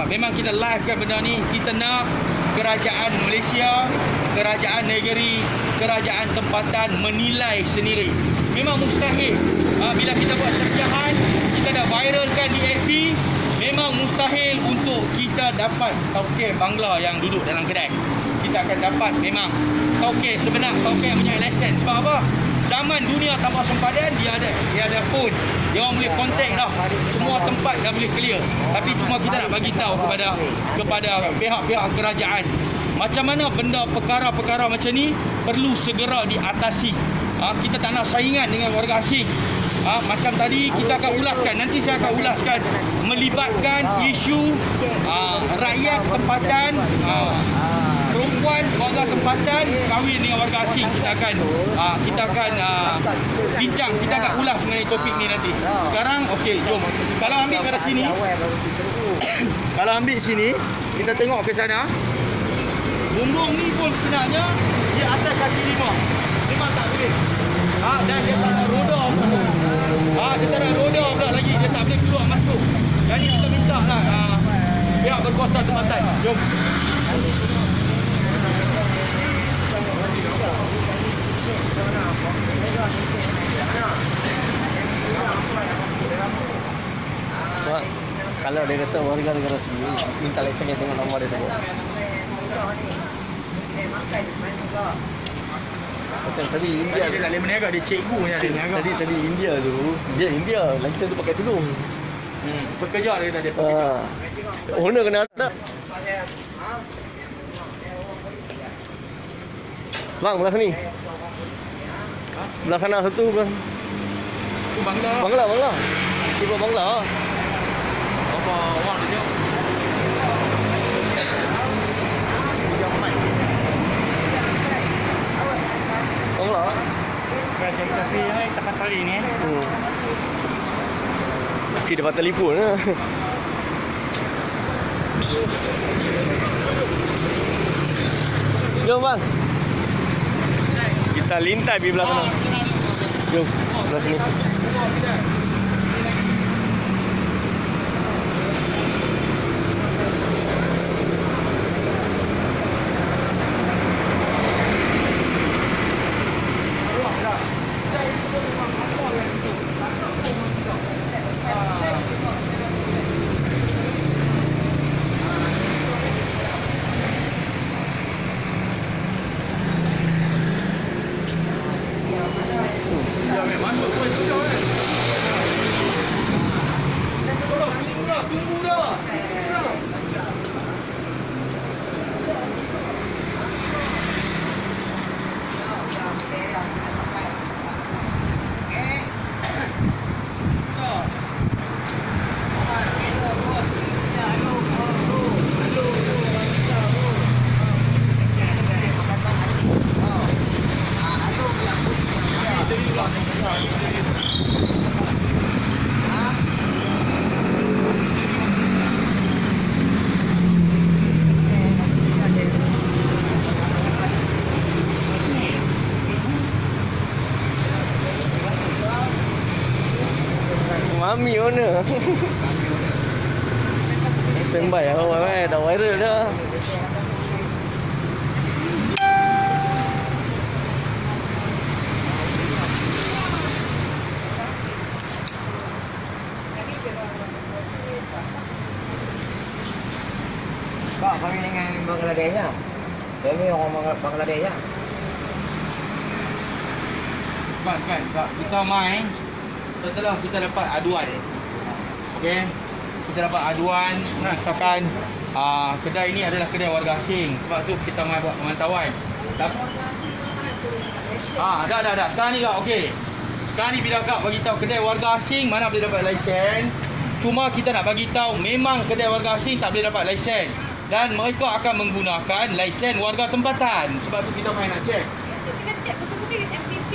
memang kita live kan benda ni. Kita nak kerajaan Malaysia, kerajaan negeri, kerajaan tempatan menilai sendiri. Memang mustahil. Bila kita buat terjahan, kita dah viralkan di FB, memang mustahil untuk kita dapat tauke Bangla yang duduk dalam kedai. Kita akan dapat memang tauke sebenar, tauke punya lesen. Sebab apa? Zaman dunia tanpa sempadan, dia ada phone. Dia orang boleh contact dah. Semua tempat dah boleh clear. Tapi cuma kita nak bagi tahu kepada pihak-pihak kerajaan, macam mana benda perkara-perkara macam ni perlu segera diatasi. Kita tak nak saingan dengan warga asing. Macam tadi kita akan ulaskan, nanti saya akan ulaskan melibatkan isu rakyat tempatan, perempuan warga tempatan kahwin dengan warga asing. Kita akan bincang, kita akan ulas mengenai topik ni nanti. Sekarang okey, jom. Kalau ambil pada sini, kalau ambil sini, kita tengok ke sana. Bumbung ni pun sebenarnya di atas kaki lima. Memang tak boleh. Dan dia tak ada roda pun. Dia tak ada roda pula lagi. Dia tak boleh keluar masuk. Jadi kita minta lah pihak berkuasa tempatan. Jom. Sebab kalau dia kata warga negara sendiri minta lesen dia tengok nombor dia tengok. Macam tadi India Dia tak boleh berniaga, dia cikgu yang dia berniaga. Tadi India tu, dia India lesen tu pakai tudung. Pekerja dia kata dia pekerja. Owner kena ada. Bang, belah sini. Belah sana satu bang. Tu Bangla. Bangla. Cuba Bangla. Apa orang dia jauh. Bangla. Kerajaan tapi cepat kali ni. Mesti dapat telefon lah. Jom bang. Kita lintai pergi belah sana. Jom, belah sini. Mami owner. Standby awal dah viral dah. Kak, kami dengan Bangladesh ya. Kami orang Bangladesh ya. Kan, kita main setelah kita dapat aduan. Okey. Kita dapat aduan mengatakan kedai ini adalah kedai warga asing. Sebab tu kita mai buat pemantauan. Dah. Sekarang ni kak, okey. Sekarang ni bila kak bagi tahu kedai warga asing mana boleh dapat lesen. Cuma kita nak bagi tahu memang kedai warga asing tak boleh dapat lesen. Dan mereka akan menggunakan lesen warga tempatan. Sebab tu kita main nak cek. Kita cek betul-betul MPP.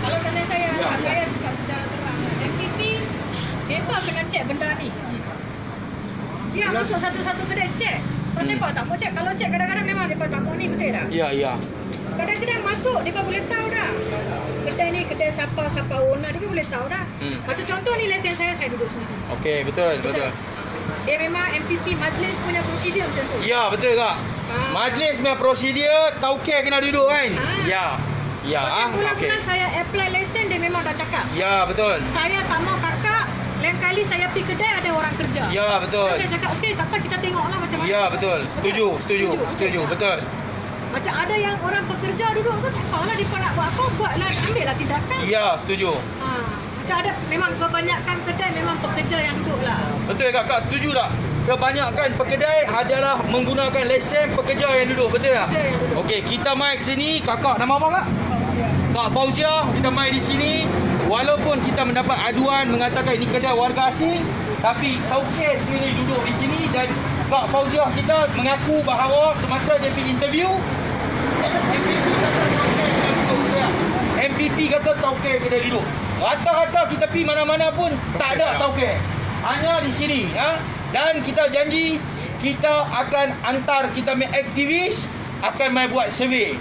Kalau kata saya cakap secara terang, MPP mereka kena cek benda ni. Dia masuk satu-satu kedai cek. Pasal apa tak mau cek? Kalau cek kadang-kadang memang mereka tak mau ni, betul tak? Ya. Kadang-kadang masuk, mereka boleh tahu dah. Kedai ni kedai siapa owner, dia boleh tahu dah. Macam contoh ni lesen saya duduk sendiri. Okey, betul. dia memang MPP majlis punya prosedur macam tu. Ya, betul kak. Majlis punya prosedur, tauke kena duduk kan? Ya. Ya, Pasal okey. bulan-bulan saya apply lesen, dia memang dah cakap. Ya, betul. Saya tak mau kakak, lain kali saya pergi kedai ada orang kerja. Ya, betul. Saya cakap, okey tak apa kita tengoklah macam mana. Ya, betul. Setuju, betul. Macam ada yang orang pekerja duduk tu tak apalah dia nak buat apa, buatlah, ambillah tindakan. Ya, setuju. Macam ada, memang kebanyakan kedai memang pekerja yang duduk lah. Betul kakak, setuju tak? Kebanyakan pekedai adalah menggunakan lesen pekerja yang duduk, betul tak? Pekerja yang duduk. Okey, kita mai ke sini. Kakak nama apa kak? Kak Fauzia, kita mai di sini. Walaupun kita mendapat aduan mengatakan ini kedai warga asing, tapi tauke sendiri duduk di sini dan Kak Fauzia kita mengaku bahawa semasa dia pergi interview, MPP kata tauke kedai duduk. Rata-rata kita pergi mana-mana pun tak ada tauke. Hanya di sini. Dan kita janji kita akan hantar kita punya aktivis akan mai buat survey.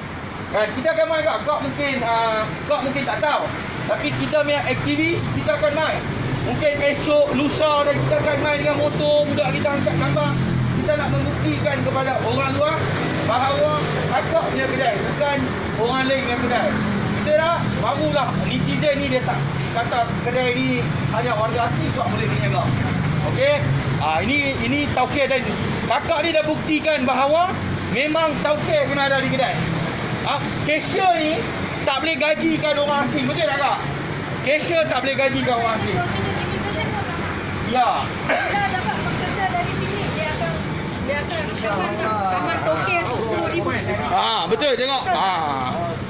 Kan kita akan mai kak mungkin tak tahu. Tapi kita punya aktivis kita akan mai. Mungkin esok lusa dan kita akan mai dengan motor budak kita angkat gambar. Kita nak membuktikan kepada orang luar bahawa kakak punya kedai bukan orang lain punya kedai. Betul tak? Barulah netizen ni dia tak kata kedai ni hanya warga asing tak boleh berniaga. Okey. Ini tauke dan kakak ni dah buktikan bahawa memang tauke kena ada di kedai. Cashier ni tak boleh gajikan orang asing, betul tak kak? Cashier tak boleh gajikan orang asing. Prosedur immigration pun sama. Ya. Bila dapat pekerja dari sini, dia akan sama toke tu RM10,000. Betul tengok.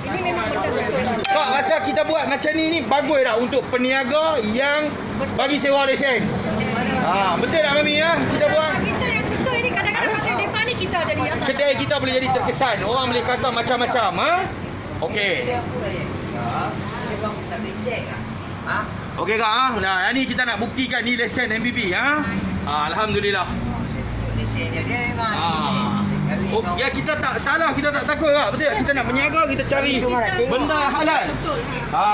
Ini memang betul-betul lah. Kak rasa kita buat macam ni bagus tak untuk peniaga yang bagi sewa lesen? Betul tak Mami ya? Kita buat Kita yang suka ini kadang-kadang pakai depan ni kita jadi asal. kedai kita boleh jadi terkesan. Orang boleh kata macam-macam. Okey. Dia aku dah ya. Dia bang tak boleh check ah. Okey kak. Nah, ni kita nak buktikan ni lesen MPP Alhamdulillah. Lesennya dia memang Oh, ya kita tak salah, kita tak takut kak. Betul tak? Kita nak berniaga, kita cari benda yang halal. Betul. Ha.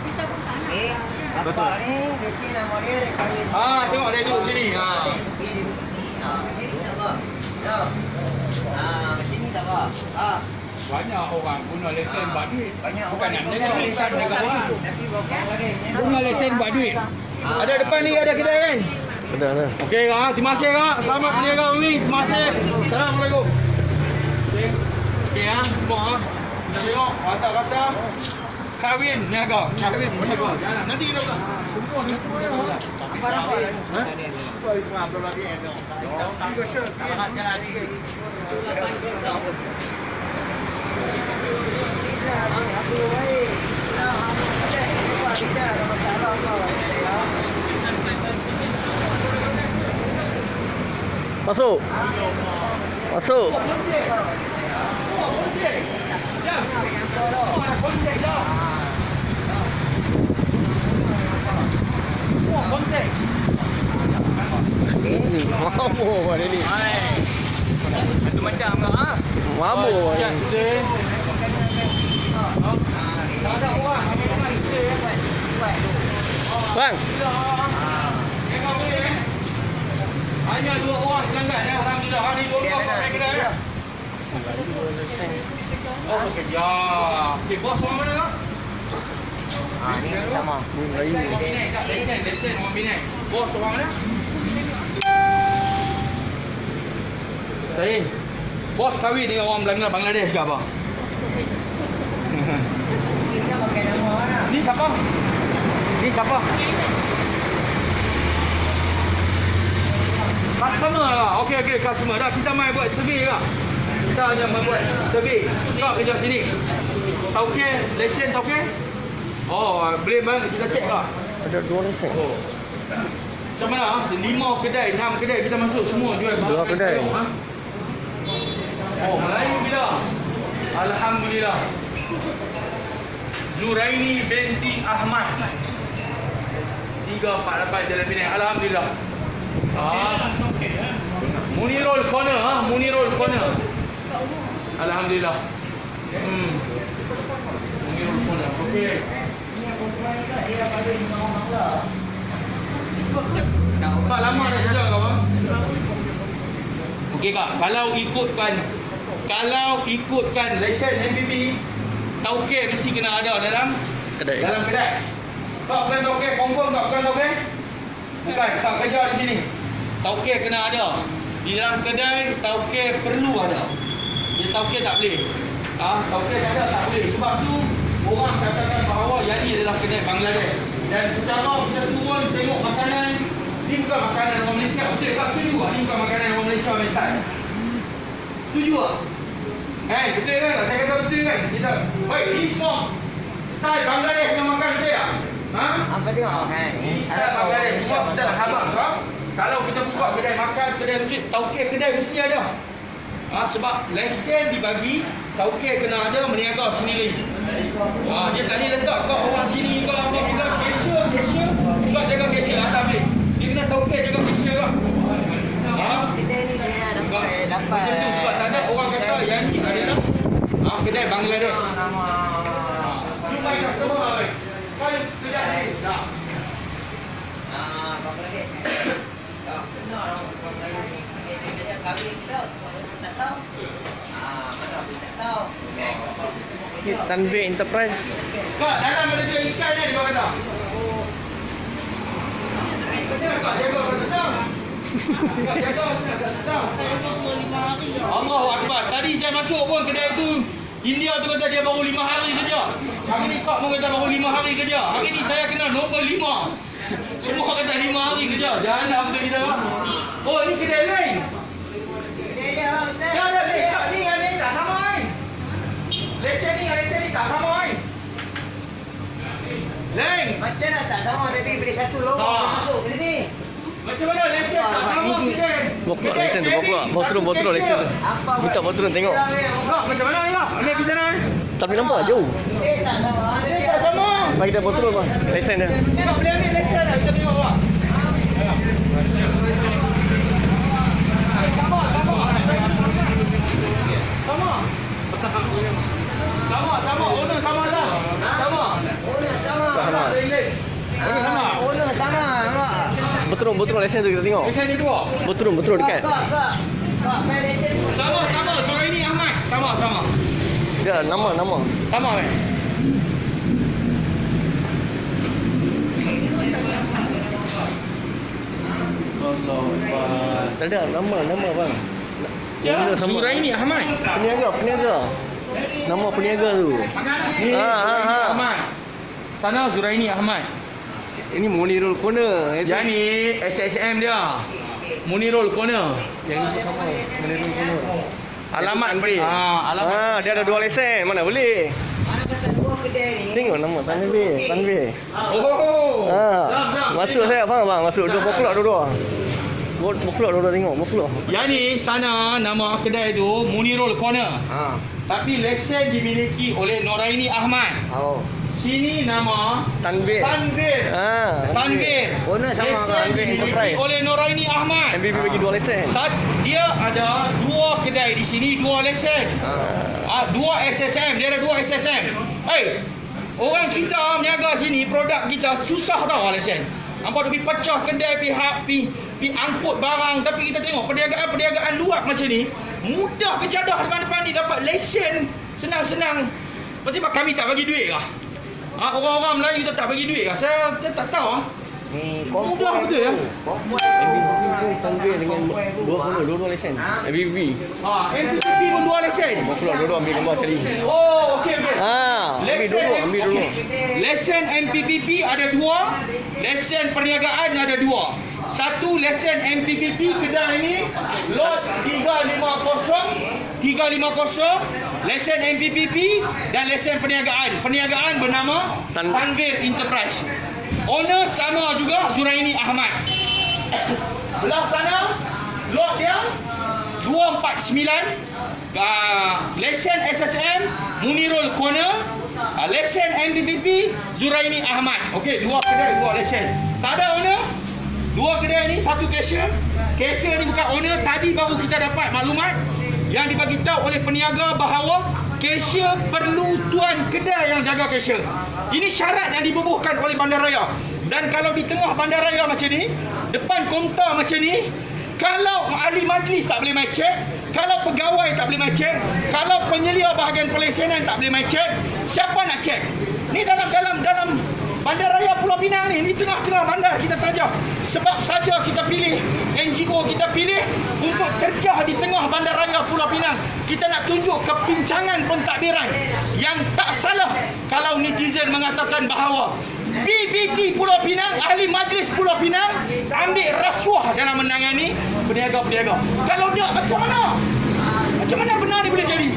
Kita pun tak nak. Bapak ni lesen nama dia dia kahwin. Tengok dia duduk sini. Dia duduk sini. Macam ni tak apa. Tahu. Macam ni tak apa. Banyak orang guna lesen buat duit. Banyak Bukan nak menjaga guna lesen negara. Tapi bapak lagi. Guna lesen buat duit. Ada depan ni ada kedai kan? Ada. Okey kak, terima kasih kak. Selamat berniaga ni. Terima kasih. Assalamualaikum. Okey semua kita tengok rata-rata kahwin niaga. Kahwin niaga. Nanti kita buka. Semua ni semua. Masuk. Masuk. Mabuk ada ni. Itu macam tak Mabuk. Bang. Hanya 2 orang pelanggan alhamdulillah. Hari 2 orang pakai kedai. Oh bekerja. Okey bos orang mana kak? Ni sama. Lesen orang Penang. Bos orang mana? Saya. Bos kahwin dengan orang Bangladesh ke apa? Kita pakai nama orang. Ni siapa? Ni siapa? Customer lah. Okey customer dah. Kita mai buat survey lah. Kita hanya membuat survey. Kau kerja sini. Tauke, lesen tauke? Oh, boleh bang kita cek tak? Ada 2 lesen. Oh. Macam mana? 5 kedai, 6 kedai kita masuk semua jual. 2 kedai. Oh, Melayu bila? Alhamdulillah. Zuraini binti Ahmad. 348 Jalan Penang. Alhamdulillah. Munirul Corner, Munirul Corner. Alhamdulillah. Munirul Corner. Okey. Dia kahwin dengan orang Bangla. Kak lama dah kerja kau apa? Okey Kak, kalau ikutkan lesen MPP, tauke mesti kena ada dalam Kedai. kedai. Kak bukan tauke, confirm tak bukan tauke? Bukan, tak kerja di sini. Tauke kena ada. Di dalam kedai tauke perlu ada. Dia tauke tak boleh. Tauke tak ada tak boleh. Sebab tu orang katakan bahawa yang ni adalah kedai Bangladesh. Dan secara kita turun tengok makanan, ni bukan makanan orang Malaysia. Betul tak? Setuju tak? Ni bukan makanan orang Malaysia Western. Setuju tak? Betul kan? Saya kata betul kan? Kita, baik, ini semua style Bangladesh yang makan betul tak? Apa tengok makanan ni? Ini style Bangladesh. Semua kita nak habak tak? Kalau kita buka kedai makan, kedai masjid, tauke kedai mesti ada. Sebab lesen dibagi, tauke kena ada meniaga sendiri. Dia tak boleh letak kau orang sini kau apa kita cashier kau jaga cashier tak boleh. Dia kena tauke jaga cashier kau. Kedai ni saya dapat. Macam tu sebab tak ada orang kata yang ni adalah kedai Bangladesh. Nama. Jumpa customer baik. Kau kedai ni. Tak. Bangladesh. Tak kenal Bangladesh. Kita kami kita tak tahu. Mana pun tak tahu. Tanvir Enterprise. Kak, dalam ada jual ikan ni dia kata. Betul kak jaga kau tak tahu. Kak jaga kau tak tahu. Allahu Akbar. Tadi saya masuk pun kedai tu India tu kata dia baru 5 hari kerja. Hari ni kak pun kata baru 5 hari kerja. Hari ni saya kena nombor 5. Semua kata 5 hari kerja. Jangan nak betul kita. Oh, ini kedai lain. Dia Ustaz. Dah ada ni dengan ni tak sama kan? Lesen ni tak sama kan? Lain. Macam nak tak sama tapi beri satu lorong masuk ke sini. Macam mana lesen tak sama kedai? Bawa keluar lesen tu, bawa turun lesen tu. Minta bawa turun tengok. Kak, macam mana ni kak? Ambil pergi sana. Tak boleh nampak jauh. Tak sama. Tak sama. Bagi dia bawa turun bang. Lesen dia. Kak boleh ambil lesen lah. Kita tengok awak. Sama. Owner sama tak? Sama. Owner sama. Sama. Owner sama. Betul lesen tu kita tengok. Lesen ni dua. Betul dekat. Kak, main lesen. Sama. Zuraini Ahmad. Sama. Dia nama. Sama kan? Tak ada nama bang. Ya, Owner sama. Zuraini Ahmad. Peniaga. Nama peniaga tu. Ni Zuraini Ahmad. Sana Zuraini Ahmad. Ini Munirul Corner. Yang ni SSM dia. Munirul Corner. Yang ni sama. Munirul Corner. Alamat Tanvir. alamat. Dia ada 2 lesen. Mana boleh? Mana kata dua kedai ni? Tengok nama Tanvir. Oh. Masuk saya faham bang. Masuk 2 o'clock dua-dua. Tengok. Yang ni sana nama kedai tu Munirul Corner. Tapi lesen dimiliki oleh Noraini Ahmad. Sini nama Tanvir. Tanvir. Owner sama. Lesen Tanvir dimiliki Enterprise. oleh Noraini Ahmad. MBB bagi 2 lesen. Dia ada 2 kedai di sini, 2 lesen. 2 SSM, dia ada 2 SSM. Orang kita berniaga sini, produk kita susah tau lesen. Hampa tu pergi pecah kedai, pergi angkut barang. Tapi kita tengok perniagaan luar macam ni, mudah kejadah depan-depan ni dapat lesen senang-senang. Pasti kami tak bagi duit kah? Orang-orang Melayu kita tak bagi duit kah? Saya tak tahu. Mudah betul ya. Tanvir dengan 2 lesen. MBB. MPP pun 2 lesen. Dua-dua ambil gambar sekali. Oh, okey. Ambil dulu. Lesen MPPP ada 2, lesen perniagaan ada 2. Satu lesen MPPP kedai ini lot 350, lesen MPPP dan lesen perniagaan. Perniagaan bernama Tanvir Enterprise. Owner sama juga Zuraini Ahmad. Belah sana lot dia 249, lesen SSM Munirul Corner, lesen MPPP Zuraini Ahmad. Okey, 2 kedai 2 lesen. Tak ada owner. 2 kedai ni, 1 cashier. Cashier ni bukan owner. Tadi baru kita dapat maklumat yang dibagi tahu oleh peniaga bahawa cashier perlu tuan kedai yang jaga cashier. Ini syarat yang dibubuhkan oleh bandaraya. Dan kalau di tengah bandaraya macam ni, depan kaunter macam ni, kalau ahli majlis tak boleh mai cek, kalau pegawai tak boleh mai cek, kalau penyelia bahagian pelesenan tak boleh mai cek, siapa nak cek? Ni dalam bandaraya Pulau Pinang ni tengah-tengah bandar kita saja. Sebab saja kita pilih NGO, kita pilih untuk terjah di tengah bandaraya Pulau Pinang. Kita nak tunjuk kepincangan pentadbiran yang tak salah kalau netizen mengatakan bahawa PBT Pulau Pinang, ahli majlis Pulau Pinang ambil rasuah dalam menangani peniaga-peniaga. Kalau tak, macam mana? Macam mana benar ni boleh jadi?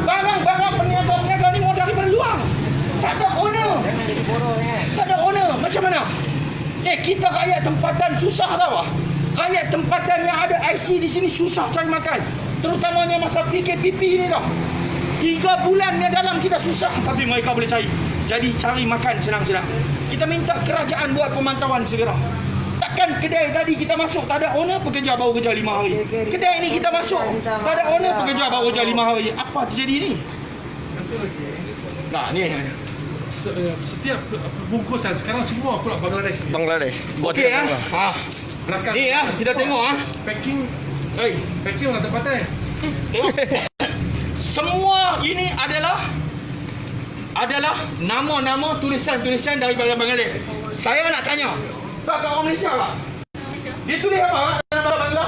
Barang-barang peniaga-peniaga ni modal daripada luar. Tak ada owner. Jangan jadi bodoh ni. Tak ada owner. Macam mana? Kita rakyat tempatan susah tau. Rakyat tempatan yang ada IC di sini susah cari makan. Terutamanya masa PKPP ni tau. 3 bulan ni dalam kita susah, tapi mereka boleh cari. Jadi cari makan senang-senang. Kita minta kerajaan buat pemantauan segera. Takkan kedai tadi kita masuk tak ada owner, pekerja baru kerja 5 hari. Kedai ni kita masuk tak ada owner, pekerja baru kerja 5 hari. Apa terjadi ni? Nah, ni Setiap bungkusan sekarang semua pula Bangladesh. Bangladesh. okey ya. Belakang Ni ya, kita tengok packing Hey, orang tempatan. tengok. Semua ini adalah nama-nama tulisan-tulisan daripada Bangladesh. Saya nak tanya, Pak, kat orang Malaysia tak? Dia tulis apa Pak dalam bahasa Bangla?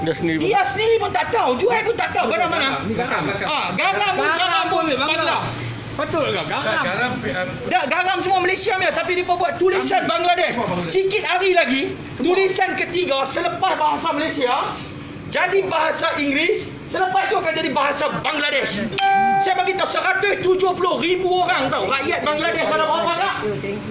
Dia sendiri. Dia sendiri pun tak tahu, jual pun tak tahu garam mana. Ni garam. Garam pun Bangla. Betul ke? Garam. Dah garam semua Malaysia punya, tapi dia buat tulisan Bangladesh. Sikit hari lagi, tulisan ketiga selepas bahasa Malaysia jadi bahasa Inggeris, selepas itu akan jadi bahasa Bangladesh. Saya bagi tahu 170,000 orang tahu. Rakyat Bangladesh ada berapa tak?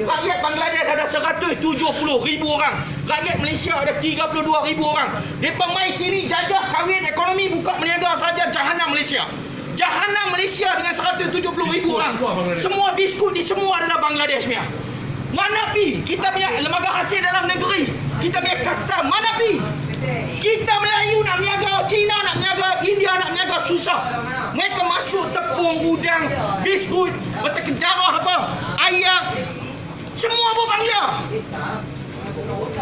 Rakyat Bangladesh ada 170,000 orang. Rakyat Malaysia ada 32,000 orang. Depa mai sini jajah kawin ekonomi, buka meniaga saja jahanam Malaysia. Jahanam Malaysia dengan 170,000 orang. Semua biskut di semua adalah Bangladesh punya. Mana pi? Kita punya lembaga hasil dalam negeri, kita punya custom mana pi? Kita Melayu nak berniaga, Cina nak berniaga, India nak berniaga susah. Mereka masuk tepung, udang, biskut, mata kedarah apa, ayam, semua pun Bangla.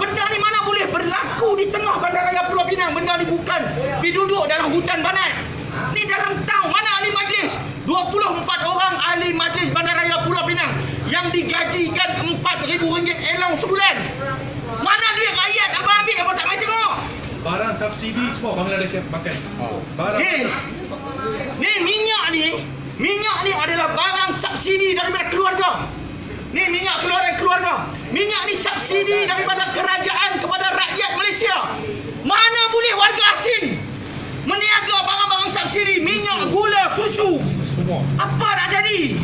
Benda ni mana boleh berlaku di tengah bandaraya Pulau Pinang? Benda ni bukan pergi duduk dalam hutan banat. Ni dalam town. Mana ahli majlis? 24 orang ahli majlis bandaraya Pulau Pinang yang digajikan RM4,000 elong sebulan. Mana dia rakyat abang ambil apa tak mai tengok? Barang subsidi semua Bangladesh yang pakai. Barang. Ni minyak ni adalah barang subsidi daripada keluarga. Ni minyak keluaran keluarga. Minyak ni subsidi daripada kerajaan kepada rakyat Malaysia. Mana boleh warga asing meniaga barang-barang subsidi, minyak, gula, susu. Semua. Apa nak jadi?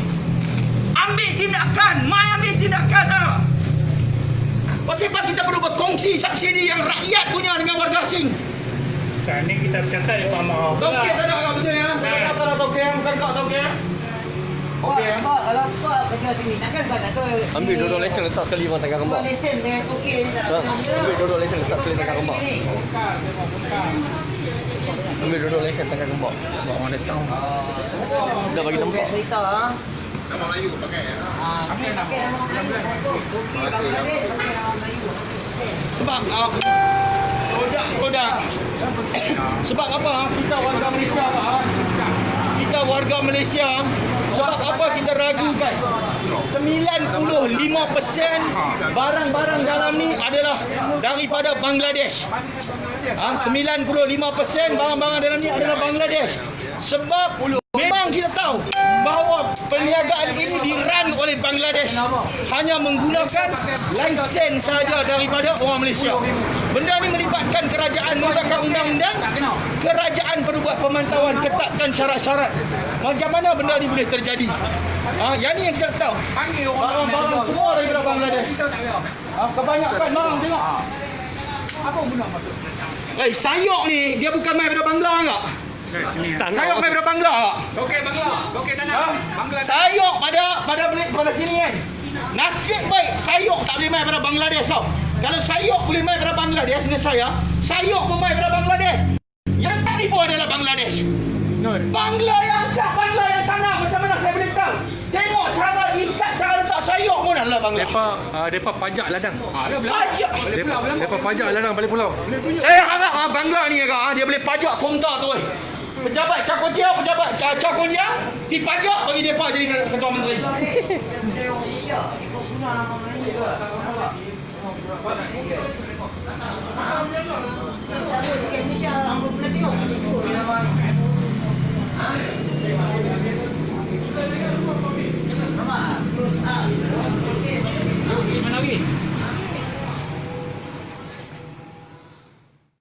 Ambil tindakan, mai ambil tindakan ha. Sebab kita perlu berkongsi subsidi yang rakyat punya dengan warga asing. Saat ni kita bercakap dengan Pak Mahathir. Tokek tak ada betul ya? Saya tak ada tokek, bukan kau tokek. Okey, kalau kau kerja sini, takkan kau tak tahu. Ambil duduk lesen letak sekali bang tengah kembang. Lesen dengan okey ni tak Tak, ambil duduk lesen letak sekali tengah kembang. Ambil duduk lesen tengah kembang. Bawa mana tahu. Dah bagi tempat. Cerita ha. Nama Melayu pakai ya. Pakai nama Melayu. Okey, Bangladesh pakai nama Melayu. Sebab produk. Sebab apa? Kita warga Malaysia Pak. Kita warga Malaysia. Sebab apa kita ragukan? 95% barang-barang dalam ni adalah daripada Bangladesh. 95% barang-barang dalam ni adalah Bangladesh. Sebab memang kita tahu bahawa perniagaan ini dirun oleh Bangladesh hanya menggunakan lesen sahaja daripada orang Malaysia. Benda ni melibatkan kerajaan menggunakan undang-undang. Kerajaan perlu buat pemantauan, ketatkan syarat-syarat. Macam mana benda ni boleh terjadi? Yang ni yang kita tahu. Barang-barang semua daripada Bangladesh. Kebanyakan barang tengok. Apa guna masuk? Sayok ni dia bukan main daripada Bangla enggak? Sayok main daripada Bangla tak? Okey Bangla. Okey tanah. Bangla. Sayok pada sini kan. Nasib baik sayok tak boleh main daripada Bangladesh tau. Kalau sayok boleh main daripada Bangladesh dengan saya, sayok pun main daripada Bangladesh. Yang tipu adalah Bangladesh. Bangla yang tanam macam mana saya boleh tahu? Tengok cara ikat Depa pajak ladang. Pajak. Depa pajak ladang balik pulau. Saya harap Bangla ni agak dia boleh pajak konta tu. Pejabat Cakotia, pejabat Cakotia dipajak bagi depa jadi ketua menteri. Indonesia, 60 bulan tengok, tak disebut.